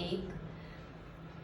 1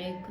1